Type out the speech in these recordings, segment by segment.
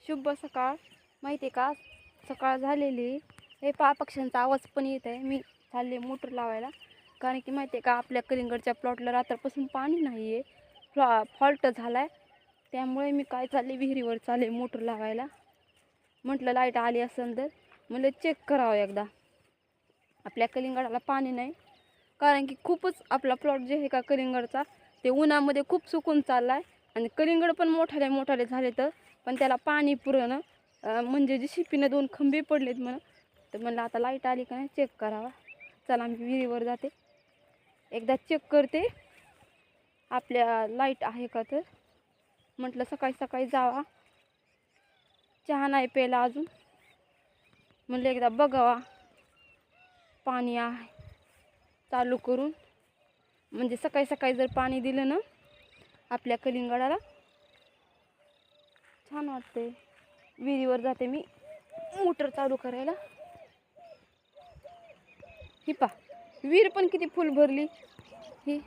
शुभ सकाळ. माहिती आहे का, सकाळ झालेली. हे पक्ष्यांचा आवाज पण येत आहे. मी चालले मोटर लावायला, कारण की माहिती आहे का, आपल्या कलिंगडच्या प्लॉटला रात्रपासून पाणी नाही आहे, फॉल्ट झाला आहे. त्यामुळे मी काय चालले, विहिरीवर चालले मोटर लावायला. म्हटलं लाईट आली असेल तर म्हणलं चेक करावं एकदा. आपल्या कलिंगडाला पाणी नाही, कारण की खूपच आपला प्लॉट जे आहे का कलिंगडचा, ते उन्हामध्ये खूप सुकून चालला आहे. आणि कलिंगड पण मोठाले झाले पण त्याला पाणी पुरणं, म्हणजे जी शिपीनं 2 खंबे पडलेत म्हणून. तर म्हणलं आता लाईट आली का नाही चेक करावा. चला मी विहिरीवर जाते, एकदा चेक करते आपल्या लाईट आहे का. तर म्हटलं सकाळी सकाळी जावा, चहा नाही प्यायला अजून, म्हणलं एकदा बघावा पाणी आहे चालू करून. म्हणजे सकाळी सकाळी जर पाणी दिलं ना आपल्या कलिंगडाला छान वाटते. विहिरीवर जाते मी मोटर चालू करायला. ही पा विहीर पण किती फुल भरली, ही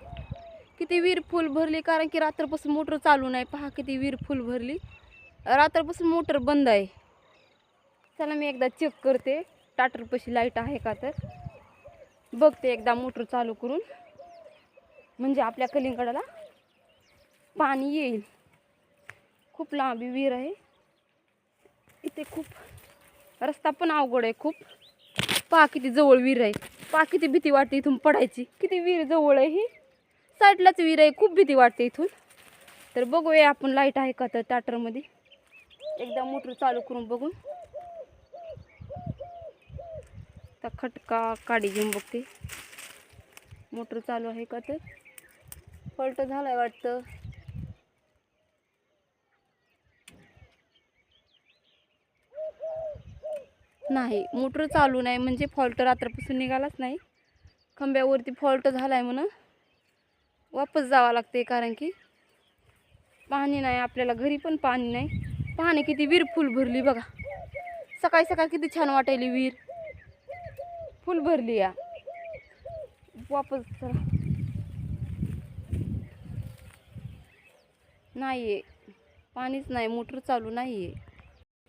किती विहीर फुल भरली, कारण की रात्रपासून मोटर चालू नाही. पहा किती विहीर फुल भरली, रात्रपासून मोटर बंद आहे. चला मी एकदा चेक करते टाटरपाशी लाईट आहे का, तर बघते एकदा मोटर चालू करून, म्हणजे आपल्या कलिंगडाला पाणी येईल. खूप लांबी विहीर आहे इथे, खूप रस्ता पण अवघड आहे खूप. पहा किती जवळ विहीर आहे, पहा किती भीती वाटते इथून पडायची. किती विहीर जवळ आहे, ही साईडलाच विहीर आहे, खूप भीती वाटते इथून. तर बघूया आपण लाईट आहे का तर टाटरमध्ये. एकदा मोटर चालू करून बघून तर खटका काडी घेऊन बघते मोटर चालू आहे का. तर फॉल्ट झालाय वाटतं. नाही, मोटर चालू नाही, म्हणजे फॉल्ट रात्रपासून निघालाच नाही. खंब्यावरती फॉल्ट झालाय म्हणून वापस जावं लागते, कारण की पाणी नाही आपल्याला, घरी पण पाणी नाही. पाणी किती विहीर फुल भरली बघा. सकाळी सकाळी किती छान वाटायली, विहीर फुल भरली या. वापस चला, नाहीये पाणीच नाही, मोटर चालू नाहीये.